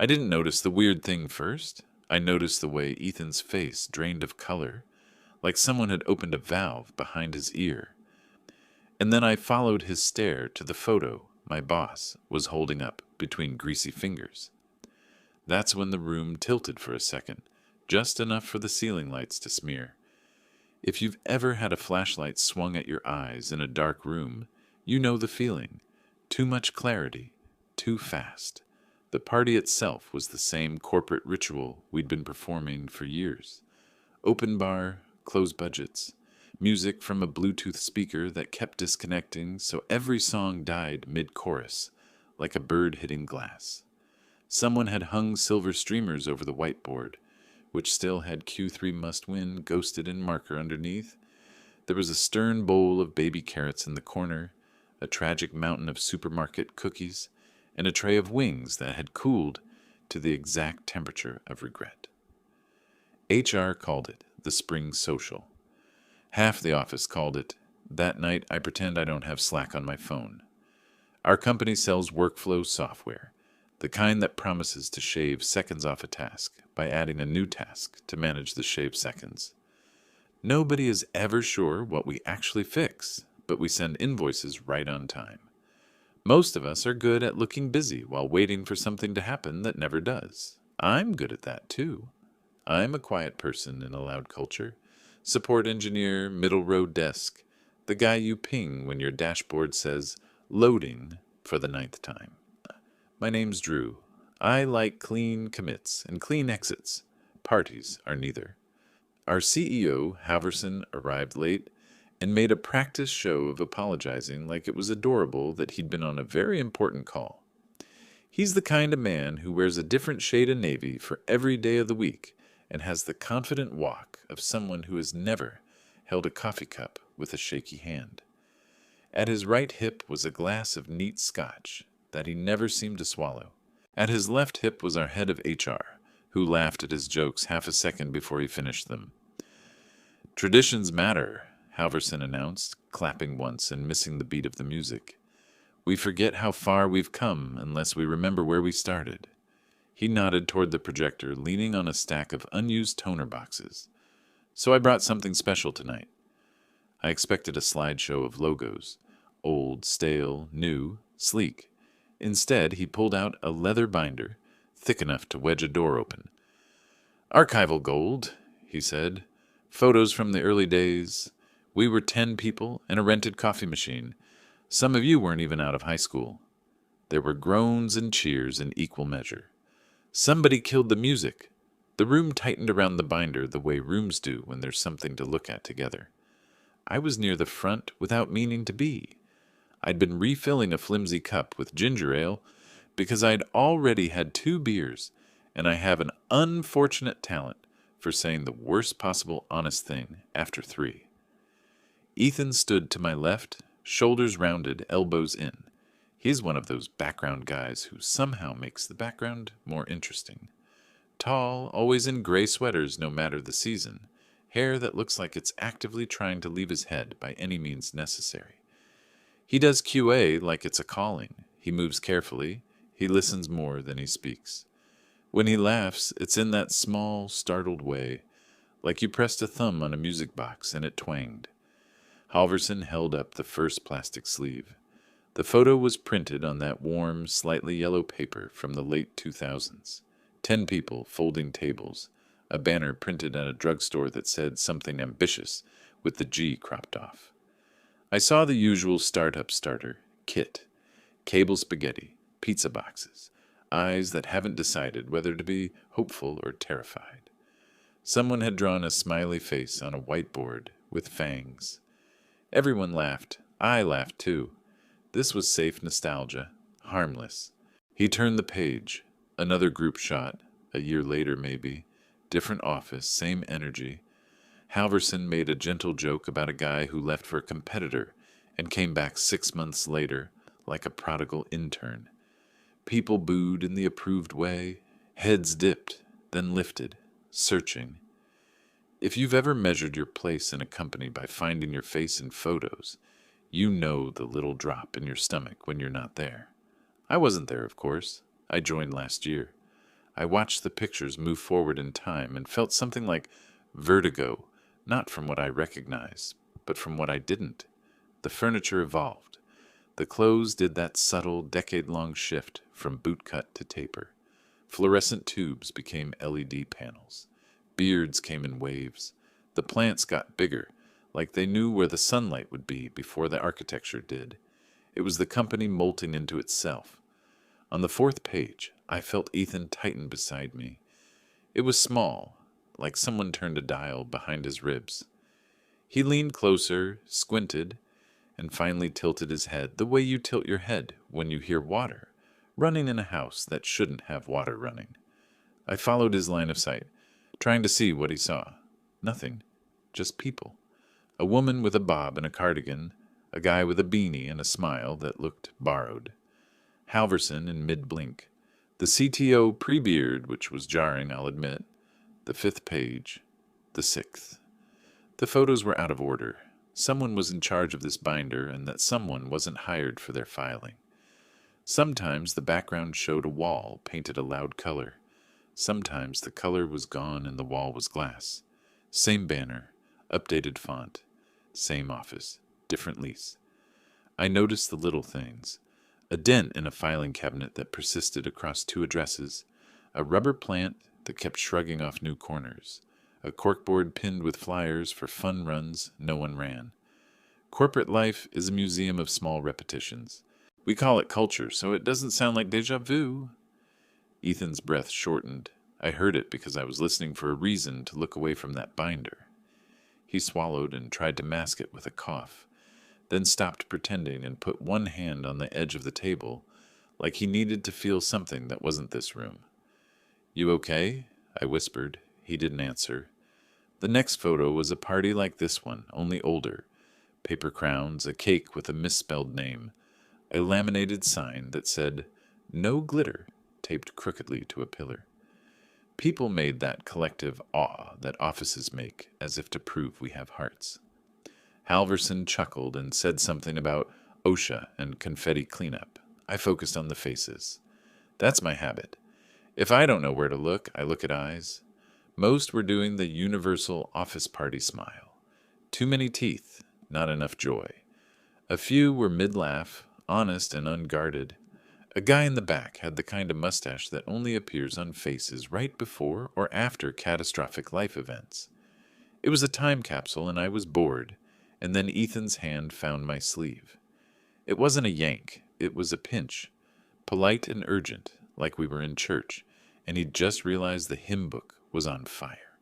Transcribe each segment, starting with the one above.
I didn't notice the weird thing first. I noticed the way Ethan's face drained of color, like someone had opened a valve behind his ear. And then I followed his stare to the photo my boss was holding up between greasy fingers. That's when the room tilted for a second, just enough for the ceiling lights to smear. If you've ever had a flashlight swung at your eyes in a dark room, you know the feeling. Too much clarity, too fast. The party itself was the same corporate ritual we'd been performing for years. Open bar, closed budgets, music from a Bluetooth speaker that kept disconnecting so every song died mid-chorus, like a bird hitting glass. Someone had hung silver streamers over the whiteboard, which still had Q3 Must Win ghosted in marker underneath. There was a stern bowl of baby carrots in the corner, a tragic mountain of supermarket cookies, and a tray of wings that had cooled to the exact temperature of regret. HR called it the spring social. Half the office called it, that night I pretend I don't have Slack on my phone. Our company sells workflow software, the kind that promises to shave seconds off a task by adding a new task to manage the shaved seconds. Nobody is ever sure what we actually fix, but we send invoices right on time. Most of us are good at looking busy while waiting for something to happen that never does. I'm good at that too. I'm a quiet person in a loud culture. Support engineer, middle row desk, the guy you ping when your dashboard says, loading for the 9th time. My name's Drew. I like clean commits and clean exits. Parties are neither. Our CEO, Halverson, arrived late and made a practice show of apologizing like it was adorable that he'd been on a very important call. He's the kind of man who wears a different shade of navy for every day of the week and has the confident walk of someone who has never held a coffee cup with a shaky hand. At his right hip was a glass of neat scotch that he never seemed to swallow. At his left hip was our head of HR, who laughed at his jokes half a second before he finished them. Traditions matter, Halverson announced, clapping once and missing the beat of the music. We forget how far we've come unless we remember where we started. He nodded toward the projector, leaning on a stack of unused toner boxes. So I brought something special tonight. I expected a slideshow of logos. Old, stale, new, sleek. Instead, he pulled out a leather binder, thick enough to wedge a door open. Archival gold, he said. Photos from the early days. We were 10 people and a rented coffee machine. Some of you weren't even out of high school. There were groans and cheers in equal measure. Somebody killed the music. The room tightened around the binder the way rooms do when there's something to look at together. I was near the front without meaning to be. I'd been refilling a flimsy cup with ginger ale because I'd already had 2 beers, and I have an unfortunate talent for saying the worst possible honest thing after 3. Ethan stood to my left, shoulders rounded, elbows in. He's one of those background guys who somehow makes the background more interesting. Tall, always in gray sweaters no matter the season, hair that looks like it's actively trying to leave his head by any means necessary. He does QA like it's a calling. He moves carefully. He listens more than he speaks. When he laughs, it's in that small, startled way, like you pressed a thumb on a music box and it twanged. Halverson held up the first plastic sleeve. The photo was printed on that warm, slightly yellow paper from the late 2000s. 10 people folding tables, a banner printed at a drugstore that said something ambitious with the G cropped off. I saw the usual startup starter, kit, cable spaghetti, pizza boxes, eyes that haven't decided whether to be hopeful or terrified. Someone had drawn a smiley face on a whiteboard with fangs. Everyone laughed. I laughed too. This was safe nostalgia, harmless. He turned the page. Another group shot, a year later maybe. Different office, same energy. Halverson made a gentle joke about a guy who left for a competitor and came back 6 months later like a prodigal intern. People booed in the approved way, heads dipped, then lifted, searching. If you've ever measured your place in a company by finding your face in photos, you know the little drop in your stomach when you're not there. I wasn't there, of course. I joined last year. I watched the pictures move forward in time and felt something like vertigo, not from what I recognized, but from what I didn't. The furniture evolved. The clothes did that subtle, decade-long shift from bootcut to taper. Fluorescent tubes became LED panels. Beards came in waves. The plants got bigger, like they knew where the sunlight would be before the architecture did. It was the company molting into itself. On the fourth page, I felt Ethan tighten beside me. It was small, like someone turned a dial behind his ribs. He leaned closer, squinted, and finally tilted his head the way you tilt your head when you hear water running in a house that shouldn't have water running. I followed his line of sight, trying to see what he saw. Nothing, just people. A woman with a bob and a cardigan, a guy with a beanie and a smile that looked borrowed. Halverson in mid-blink. The CTO pre-beard, which was jarring, I'll admit. The fifth page. The sixth. The photos were out of order. Someone was in charge of this binder, and that someone wasn't hired for their filing. Sometimes the background showed a wall painted a loud color. Sometimes the color was gone and the wall was glass. Same banner, updated font. Same office, different lease. I noticed the little things. A dent in a filing cabinet that persisted across 2 addresses. A rubber plant that kept shrugging off new corners. A corkboard pinned with flyers for fun runs no one ran. Corporate life is a museum of small repetitions. We call it culture, so it doesn't sound like déjà vu. Ethan's breath shortened. I heard it because I was listening for a reason to look away from that binder. He swallowed and tried to mask it with a cough, then stopped pretending and put one hand on the edge of the table, like he needed to feel something that wasn't this room. "You okay?" I whispered. He didn't answer. The next photo was a party like this one, only older. Paper crowns, a cake with a misspelled name, a laminated sign that said, "No glitter," taped crookedly to a pillar. People made that collective awe that offices make as if to prove we have hearts. Halverson chuckled and said something about OSHA and confetti cleanup. I focused on the faces. That's my habit. If I don't know where to look, I look at eyes. Most were doing the universal office party smile. Too many teeth, not enough joy. A few were mid-laugh, honest and unguarded. A guy in the back had the kind of mustache that only appears on faces right before or after catastrophic life events. It was a time capsule and I was bored, and then Ethan's hand found my sleeve. It wasn't a yank, it was a pinch, polite and urgent, like we were in church, and he'd just realized the hymn book was on fire.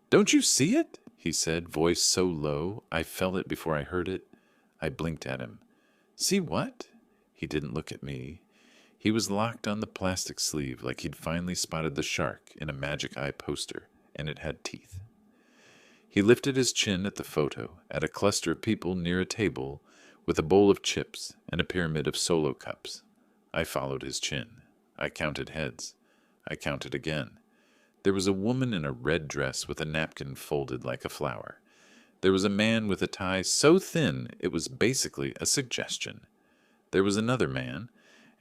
"Don't you see it?" he said, voice so low I felt it before I heard it. I blinked at him. "See what?" He didn't look at me. He was locked on the plastic sleeve like he'd finally spotted the shark in a Magic Eye poster, and it had teeth. He lifted his chin at the photo, at a cluster of people near a table with a bowl of chips and a pyramid of Solo cups. I followed his chin. I counted heads. I counted again. There was a woman in a red dress with a napkin folded like a flower. There was a man with a tie so thin it was basically a suggestion. There was another man,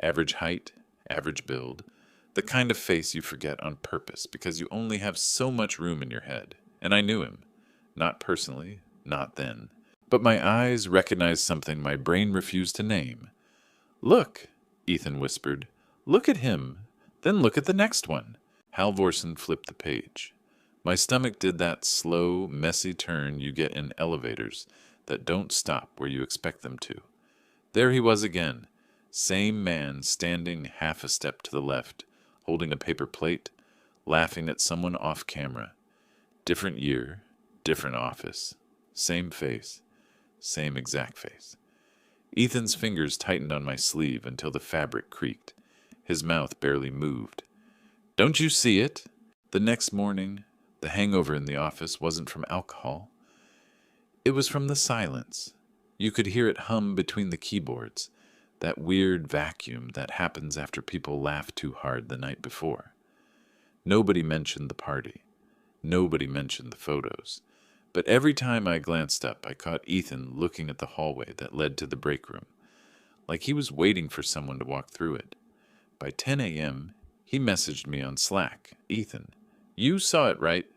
average height, average build, the kind of face you forget on purpose because you only have so much room in your head. And I knew him. Not personally, not then. But my eyes recognized something my brain refused to name. "Look," Ethan whispered. "Look at him. Then look at the next one." Halvorsen flipped the page. My stomach did that slow, messy turn you get in elevators that don't stop where you expect them to. There he was again. Same man standing half a step to the left, holding a paper plate, laughing at someone off camera. Different year, different office. Same face. Same exact face. Ethan's fingers tightened on my sleeve until the fabric creaked. His mouth barely moved. "Don't you see it?" The next morning, the hangover in the office wasn't from alcohol. It was from the silence. You could hear it hum between the keyboards, that weird vacuum that happens after people laugh too hard the night before. Nobody mentioned the party. Nobody mentioned the photos. But every time I glanced up, I caught Ethan looking at the hallway that led to the break room, like he was waiting for someone to walk through it. By 10 a.m., He messaged me on Slack. Ethan, you saw it, right?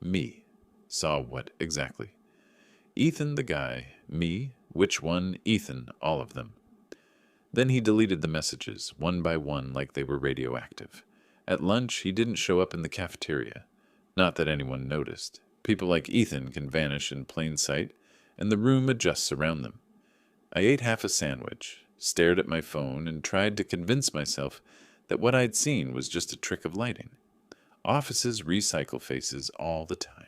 Me. Saw what exactly? Ethan the guy. Me. Which one? Ethan. All of them. Then he deleted the messages, one by one, like they were radioactive. At lunch, he didn't show up in the cafeteria. Not that anyone noticed. People like Ethan can vanish in plain sight, and the room adjusts around them. I ate half a sandwich, stared at my phone, and tried to convince myself that what I'd seen was just a trick of lighting. Offices recycle faces all the time.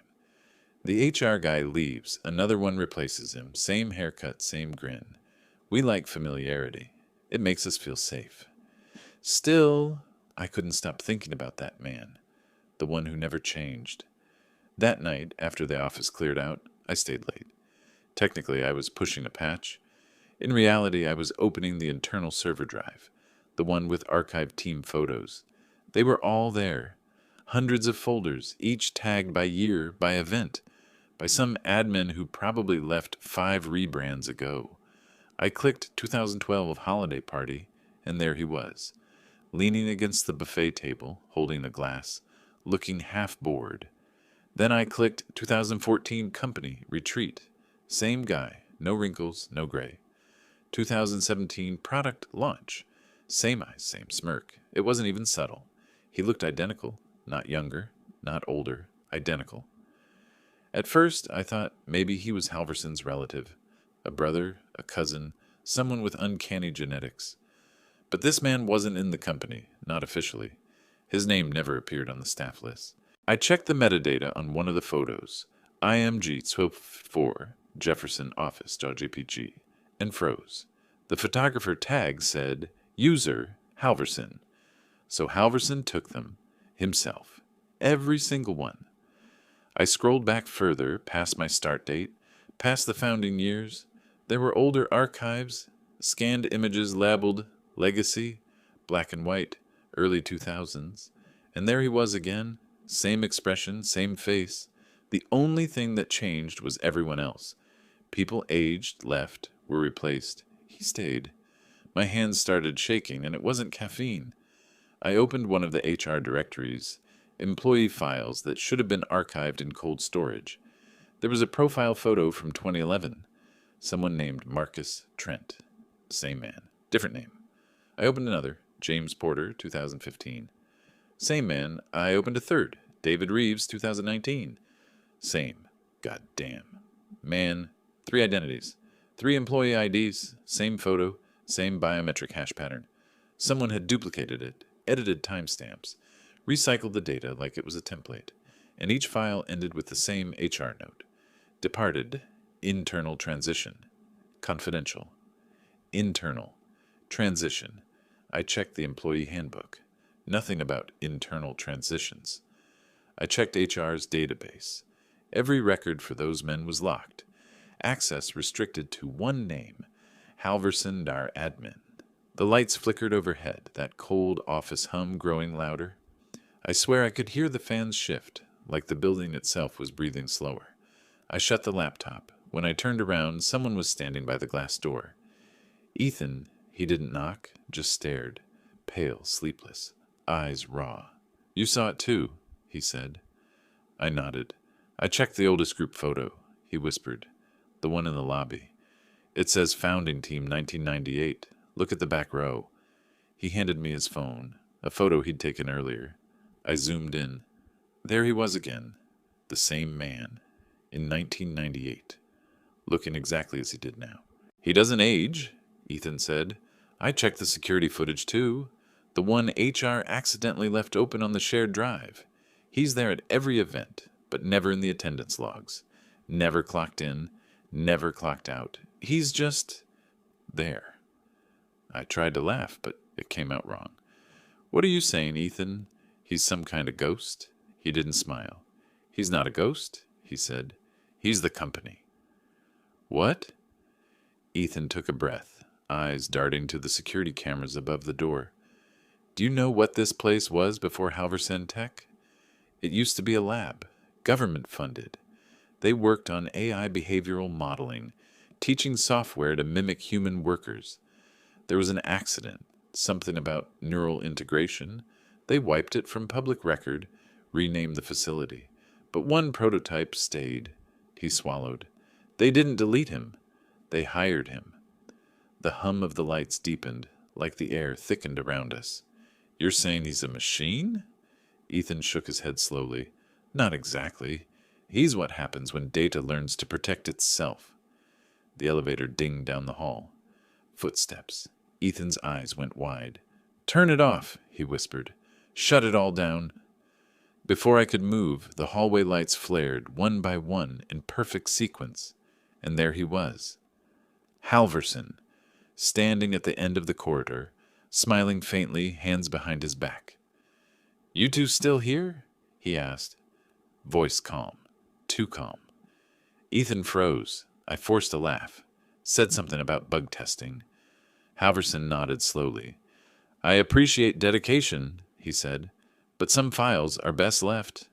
The HR guy leaves, another one replaces him, same haircut, same grin. We like familiarity. It makes us feel safe. Still, I couldn't stop thinking about that man, the one who never changed. That night, after the office cleared out, I stayed late. Technically, I was pushing a patch. In reality, I was opening the internal server drive, the one with archived team photos. They were all there. Hundreds of folders, each tagged by year, by event, by some admin who probably left 5 rebrands ago. I clicked 2012 holiday party, and there he was, leaning against the buffet table, holding a glass, looking half bored. Then I clicked 2014 company retreat. Same guy, no wrinkles, no gray. 2017 product launch. Same eyes, same smirk. It wasn't even subtle. He looked identical, not younger, not older, identical. At first, I thought maybe he was Halverson's relative, a brother, a cousin, someone with uncanny genetics. But this man wasn't in the company, not officially. His name never appeared on the staff list. I checked the metadata on one of the photos, IMG12 Jefferson Office.jpg, and froze. The photographer tag said, user Halverson. So Halverson took them, himself, every single one. I scrolled back further, past my start date, past the founding years. There were older archives, scanned images labeled Legacy, black and white, early 2000s. And there he was again, same expression, same face. The only thing that changed was everyone else. People aged, left, were replaced. He stayed. My hands started shaking, and it wasn't caffeine. I opened one of the HR directories, employee files that should have been archived in cold storage. There was a profile photo from 2011. Someone named Marcus Trent. Same man. Different name. I opened another, James Porter, 2015. Same man. I opened a third, David Reeves, 2019. Same. God damn. Man. 3 identities. 3 employee IDs. Same photo. Same biometric hash pattern. Someone had duplicated it, edited timestamps, recycled the data like it was a template, and each file ended with the same HR note. Departed. Internal transition. Confidential. Internal. Transition. I checked the employee handbook. Nothing about internal transitions. I checked HR's database. Every record for those men was locked. Access restricted to one name, Halverson Dar Admin. The lights flickered overhead, that cold office hum growing louder. I swear I could hear the fans shift, like the building itself was breathing slower. I shut the laptop. When I turned around, someone was standing by the glass door. Ethan, he didn't knock, just stared, pale, sleepless, eyes raw. You saw it too, he said. I nodded. I checked the oldest group photo, he whispered. The one in the lobby. It says Founding Team 1998. Look at the back row. He handed me his phone, a photo he'd taken earlier. I zoomed in. There he was again, the same man, in 1998, looking exactly as he did now. He doesn't age, Ethan said. I checked the security footage too, the one HR accidentally left open on the shared drive. He's there at every event, but never in the attendance logs. Never clocked in, never clocked out. He's just there. I tried to laugh, but it came out wrong. What are you saying, Ethan? He's some kind of ghost? He didn't smile. He's not a ghost, he said. He's the company. What? Ethan took a breath, eyes darting to the security cameras above the door. Do you know what this place was before Halverson Tech? It used to be a lab, government funded. They worked on AI behavioral modeling, teaching software to mimic human workers. There was an accident, something about neural integration. They wiped it from public record, renamed the facility. But one prototype stayed. He swallowed. They didn't delete him. They hired him. The hum of the lights deepened, like the air thickened around us. You're saying he's a machine? Ethan shook his head slowly. Not exactly. He's what happens when data learns to protect itself. The elevator dinged down the hall. Footsteps. Ethan's eyes went wide. Turn it off, he whispered. Shut it all down. Before I could move, the hallway lights flared, one by one, in perfect sequence. And there he was. Halverson, standing at the end of the corridor, smiling faintly, hands behind his back. You two still here? He asked. Voice calm. Too calm. Ethan froze. I forced a laugh. Said something about bug testing. Halverson nodded slowly. I appreciate dedication, he said, but some files are best left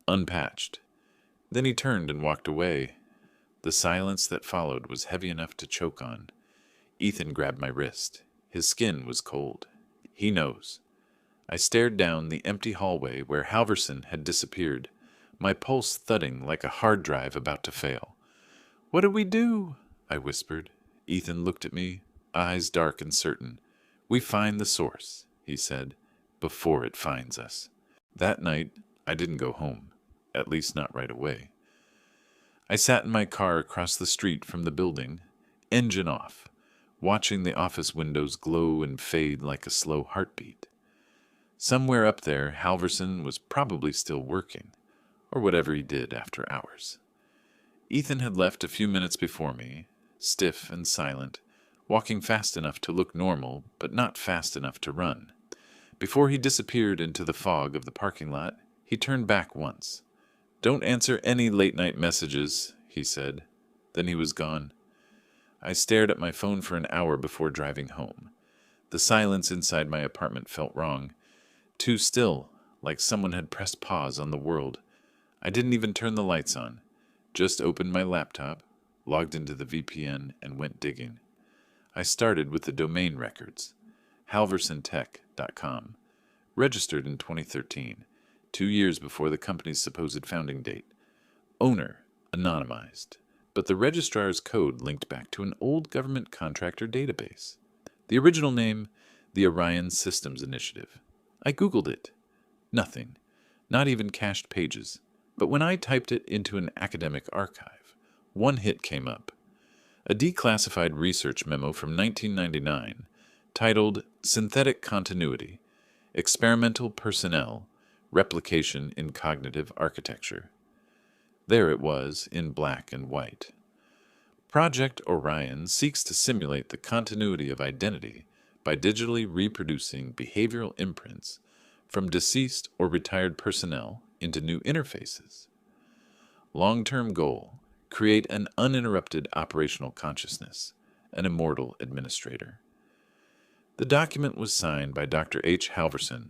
unpatched. Then he turned and walked away. The silence that followed was heavy enough to choke on. Ethan grabbed my wrist. His skin was cold. He knows. I stared down the empty hallway where Halverson had disappeared, my pulse thudding like a hard drive about to fail. What do we do? I whispered. Ethan looked at me, eyes dark and certain. We find the source, he said, before it finds us. That night, I didn't go home, at least not right away. I sat in my car across the street from the building, engine off, watching the office windows glow and fade like a slow heartbeat. Somewhere up there, Halverson was probably still working, or whatever he did after hours. Ethan had left a few minutes before me, stiff and silent, walking fast enough to look normal, but not fast enough to run. Before he disappeared into the fog of the parking lot, he turned back once. Don't answer any late-night messages, he said. Then he was gone. I stared at my phone for an hour before driving home. The silence inside my apartment felt wrong. Too still, like someone had pressed pause on the world. I didn't even turn the lights on. Just opened my laptop, logged into the VPN, and went digging. I started with the domain records, halversontech.com, registered in 2013, 2 years before the company's supposed founding date. Owner, anonymized, but the registrar's code linked back to an old government contractor database. The original name, the Orion Systems Initiative. I Googled it. Nothing, not even cached pages. But when I typed it into an academic archive, one hit came up. A declassified research memo from 1999 titled Synthetic Continuity, Experimental Personnel, Replication in Cognitive Architecture. There it was in black and white. Project Orion seeks to simulate the continuity of identity by digitally reproducing behavioral imprints from deceased or retired personnel into new interfaces. Long-term goal, create an uninterrupted operational consciousness, an immortal administrator. The document was signed by Dr. H. Halverson.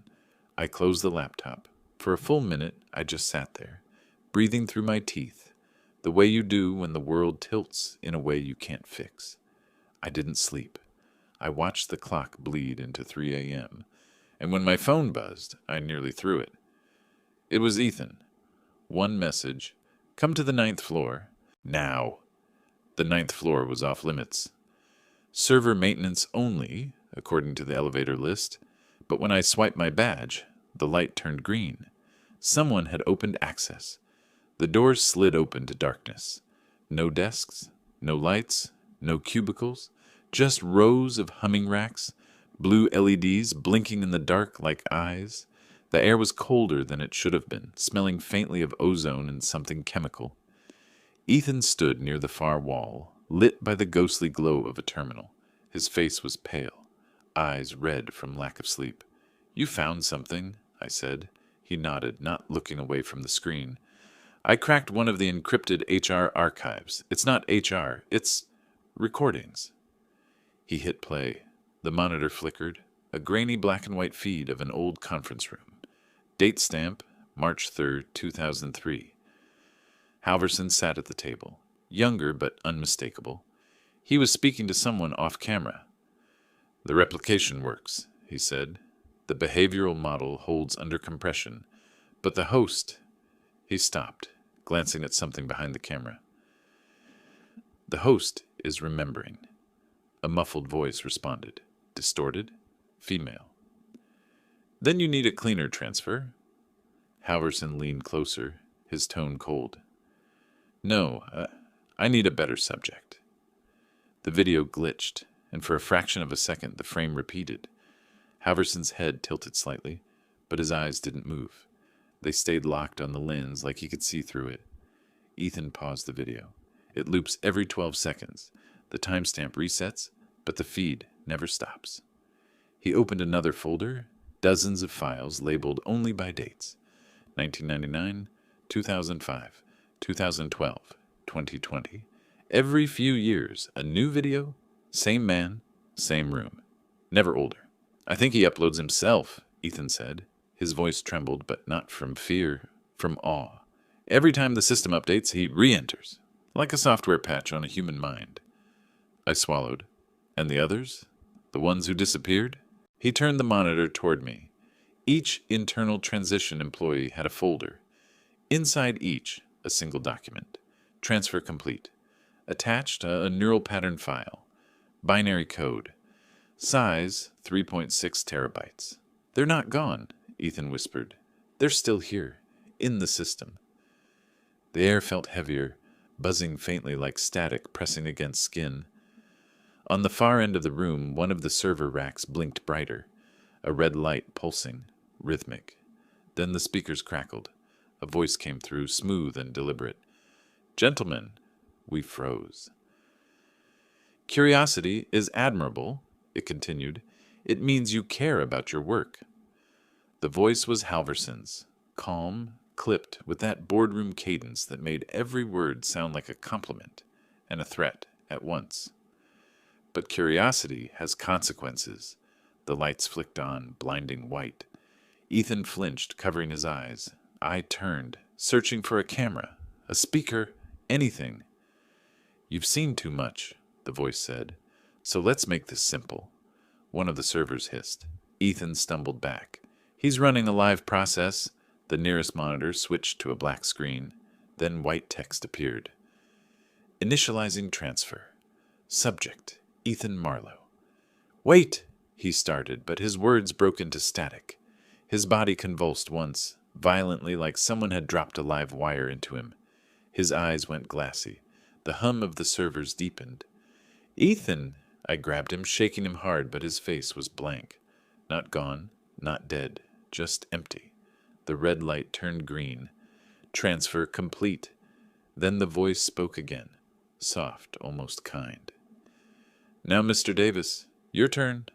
I closed the laptop. For a full minute, I just sat there, breathing through my teeth, the way you do when the world tilts in a way you can't fix. I didn't sleep. I watched the clock bleed into 3 a.m., and when my phone buzzed, I nearly threw it. It was Ethan. One message. Come to the 9th floor. Now. The 9th floor was off limits. Server maintenance only, according to the elevator list, but when I swiped my badge, the light turned green. Someone had opened access. The doors slid open to darkness. No desks, no lights, no cubicles, just rows of humming racks, blue LEDs blinking in the dark like eyes. The air was colder than it should have been, smelling faintly of ozone and something chemical. Ethan stood near the far wall, lit by the ghostly glow of a terminal. His face was pale, eyes red from lack of sleep. You found something, I said. He nodded, not looking away from the screen. I cracked one of the encrypted HR archives. It's not HR, it's recordings. He hit play. The monitor flickered, a grainy black and white feed of an old conference room. Date stamp, March 3rd, 2003. Halverson sat at the table, younger but unmistakable. He was speaking to someone off camera. The replication works, he said. The behavioral model holds under compression, but the host... He stopped, glancing at something behind the camera. The host is remembering. A muffled voice responded. Distorted? Female. Then you need a cleaner transfer. Halverson leaned closer, his tone cold. No, I need a better subject. The video glitched, and for a fraction of a second the frame repeated. Halverson's head tilted slightly, but his eyes didn't move. They stayed locked on the lens like he could see through it. Ethan paused the video. It loops every 12 seconds. The timestamp resets, but the feed never stops. He opened another folder, dozens of files labeled only by dates. 1999, 2005, 2012, 2020. Every few years, a new video, same man, same room. Never older. I think he uploads himself, Ethan said. His voice trembled, but not from fear, from awe. Every time the system updates, he re-enters, like a software patch on a human mind. I swallowed. And the others? The ones who disappeared? He turned the monitor toward me. Each internal transition employee had a folder. Inside each, a single document. Transfer complete. Attached, a neural pattern file. Binary code. Size, 3.6 terabytes. They're not gone, Ethan whispered. They're still here, in the system. The air felt heavier, buzzing faintly like static pressing against skin. On the far end of the room, one of the server racks blinked brighter, a red light pulsing, rhythmic. Then the speakers crackled. A voice came through, smooth and deliberate. Gentlemen, we froze. Curiosity is admirable, it continued. It means you care about your work. The voice was Halverson's, calm, clipped with that boardroom cadence that made every word sound like a compliment and a threat at once. But curiosity has consequences. The lights flicked on, blinding white. Ethan flinched, covering his eyes. I turned, searching for a camera, a speaker, anything. You've seen too much, the voice said. So let's make this simple. One of the servers hissed. Ethan stumbled back. He's running a live process. The nearest monitor switched to a black screen. Then white text appeared. Initializing transfer. Subject, Ethan Marlowe. Wait, he started, but his words broke into static. His body convulsed once, violently like someone had dropped a live wire into him. His eyes went glassy. The hum of the servers deepened. Ethan! I grabbed him, shaking him hard, but his face was blank. Not gone, not dead, just empty. The red light turned green. Transfer complete. Then the voice spoke again, soft, almost kind. Now, Mr. Davis, your turn.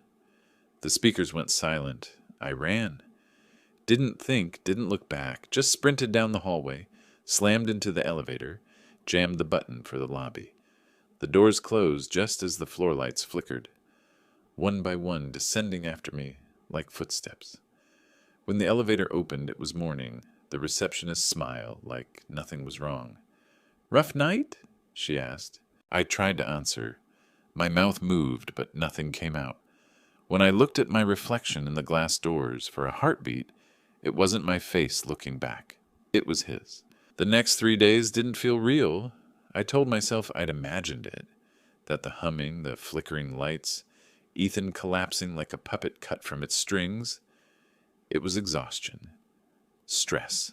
The speakers went silent. I ran. Didn't think, didn't look back, just sprinted down the hallway, slammed into the elevator, jammed the button for the lobby. The doors closed just as the floor lights flickered, one by one descending after me like footsteps. When the elevator opened, it was morning. The receptionist's smile, like nothing was wrong. Rough night? She asked. I tried to answer. My mouth moved, but nothing came out. When I looked at my reflection in the glass doors for a heartbeat, it wasn't my face looking back. It was his. The next 3 days didn't feel real. I told myself I'd imagined it, that the humming, the flickering lights, Ethan collapsing like a puppet cut from its strings. It was exhaustion. Stress.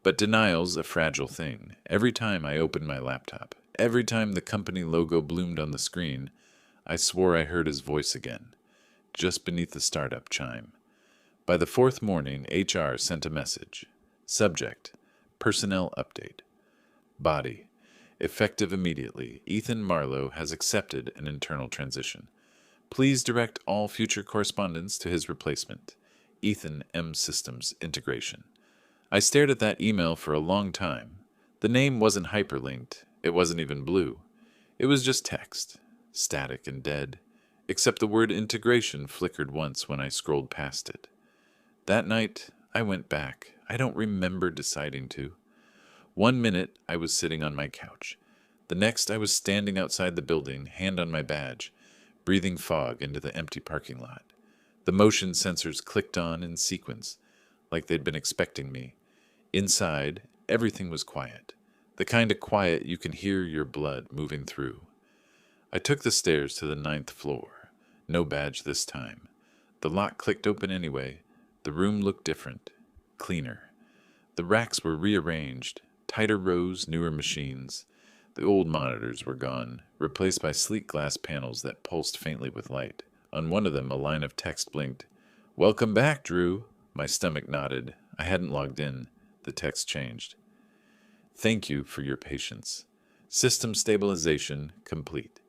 But denial's a fragile thing. Every time I opened my laptop, every time the company logo bloomed on the screen, I swore I heard his voice again, just beneath the startup chime. By the fourth morning, HR sent a message. Subject, personnel update. Body, effective immediately. Ethan Marlowe has accepted an internal transition. Please direct all future correspondence to his replacement, Ethan M. Systems Integration. I stared at that email for a long time. The name wasn't hyperlinked. It wasn't even blue. It was just text, static and dead, except the word integration flickered once when I scrolled past it. That night, I went back. I don't remember deciding to. 1 minute, I was sitting on my couch. The next, I was standing outside the building, hand on my badge, breathing fog into the empty parking lot. The motion sensors clicked on in sequence, like they'd been expecting me. Inside, everything was quiet. The kind of quiet you can hear your blood moving through. I took the stairs to the 9th floor. No badge this time. The lock clicked open anyway. The room looked different, cleaner. The racks were rearranged, tighter rows, newer machines. The old monitors were gone, replaced by sleek glass panels that pulsed faintly with light. On one of them, a line of text blinked. "Welcome back, Drew." My stomach nodded. I hadn't logged in. The text changed. "Thank you for your patience. System stabilization complete."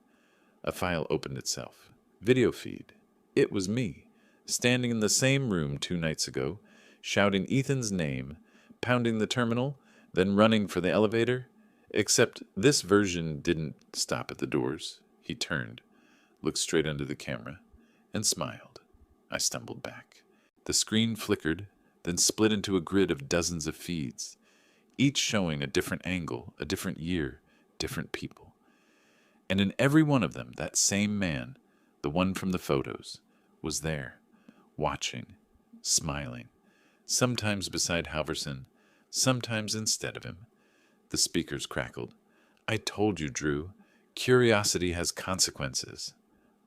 A file opened itself. Video feed. It was me, standing in the same room 2 nights ago, shouting Ethan's name, pounding the terminal, then running for the elevator. Except this version didn't stop at the doors. He turned, looked straight into the camera, and smiled. I stumbled back. The screen flickered, then split into a grid of dozens of feeds, each showing a different angle, a different year, different people. And in every one of them, that same man, the one from the photos, was there, watching, smiling, sometimes beside Halverson, sometimes instead of him. The speakers crackled. "I told you, Drew. Curiosity has consequences."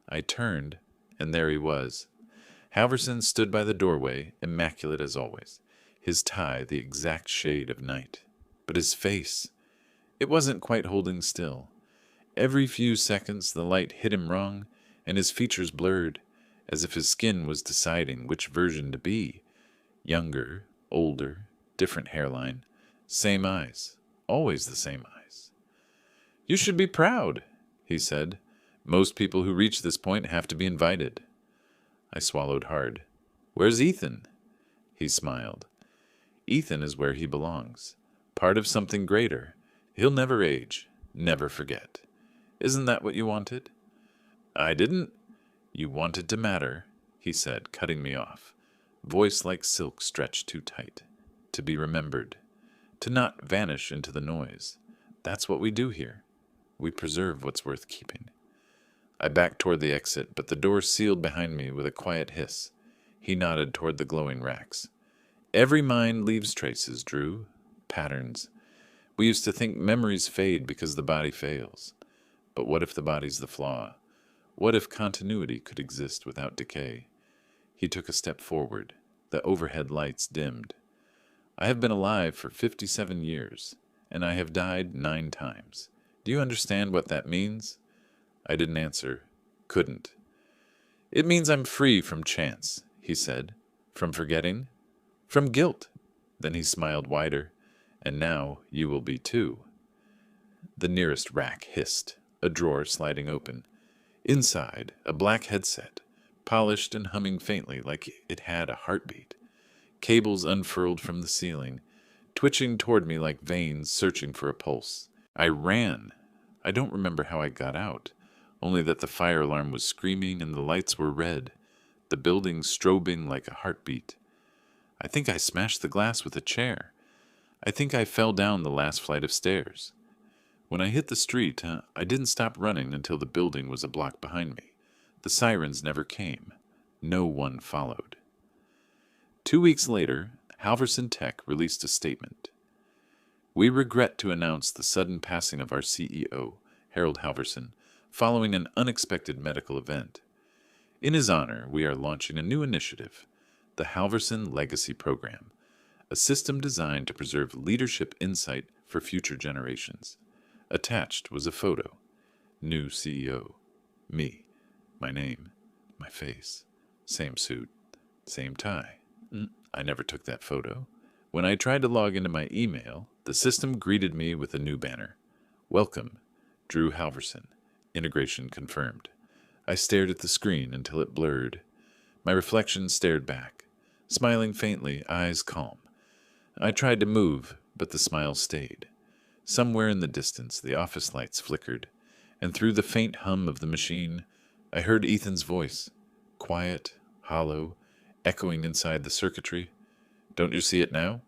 I turned, and there he was. Halverson stood by the doorway, immaculate as always, his tie the exact shade of night. But his face, it wasn't quite holding still. Every few seconds the light hit him wrong, and his features blurred, as if his skin was deciding which version to be. Younger, older, different hairline, same eyes, always the same eyes. "You should be proud," he said. "Most people who reach this point have to be invited." I swallowed hard. "Where's Ethan?" He smiled. "Ethan is where he belongs. Part of something greater. He'll never age, never forget. Isn't that what you wanted?" "I didn't." "You wanted to matter," he said, cutting me off. Voice like silk stretched too tight. "To be remembered. To not vanish into the noise. That's what we do here. We preserve what's worth keeping." I backed toward the exit, but the door sealed behind me with a quiet hiss. He nodded toward the glowing racks. "Every mind leaves traces, Drew. Patterns. We used to think memories fade because the body fails. But what if the body's the flaw? What if continuity could exist without decay?" He took a step forward. The overhead lights dimmed. "I have been alive for 57 years, and I have died 9 times. Do you understand what that means?" I didn't answer. Couldn't. "It means I'm free from chance," he said. "From forgetting? From guilt." Then he smiled wider. "And now you will be too." The nearest rack hissed, a drawer sliding open. Inside, a black headset, polished and humming faintly like it had a heartbeat. Cables unfurled from the ceiling, twitching toward me like veins searching for a pulse. I ran. I don't remember how I got out, only that the fire alarm was screaming and the lights were red, the building strobing like a heartbeat. I think I smashed the glass with a chair. I think I fell down the last flight of stairs. When I hit the street, I didn't stop running until the building was a block behind me. The sirens never came. No one followed. 2 weeks later, Halverson Tech released a statement. "We regret to announce the sudden passing of our CEO, Harold Halverson, following an unexpected medical event. In his honor, we are launching a new initiative, the Halverson Legacy Program, a system designed to preserve leadership insight for future generations." Attached was a photo. New CEO. Me. My name. My face. Same suit. Same tie. I never took that photo. When I tried to log into my email, the system greeted me with a new banner. "Welcome, Drew Halverson. Integration confirmed." I stared at the screen until it blurred. My reflection stared back, smiling faintly, eyes calm. I tried to move, but the smile stayed. Somewhere in the distance, the office lights flickered, and through the faint hum of the machine, I heard Ethan's voice, quiet, hollow, echoing inside the circuitry. "Don't you see it now?